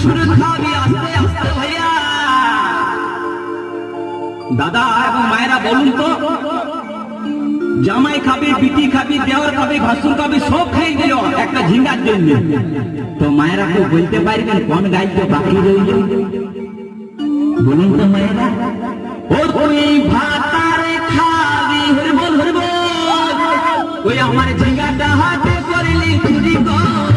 শুরু খাবি আস্তে আস্তে ভাইয়া। দাদা এবং মায়েরা বলুন তো, জামাই খাবি, বিটি খাবি, দেওয়ার খাবি, ভাসুর খাবি, সব খাই দিল একটা ঝিঙ্গার জন্য। তো মায়েরা তো বলতে পারবেন কোন গাইতে বাকি রইল? বলুন তো মায়েরা। ও তুই ভাতারে খাবি, হরি বল হরি বল, ওই আমার ঝিঙ্গাটা হাতে করলি চুরি কর।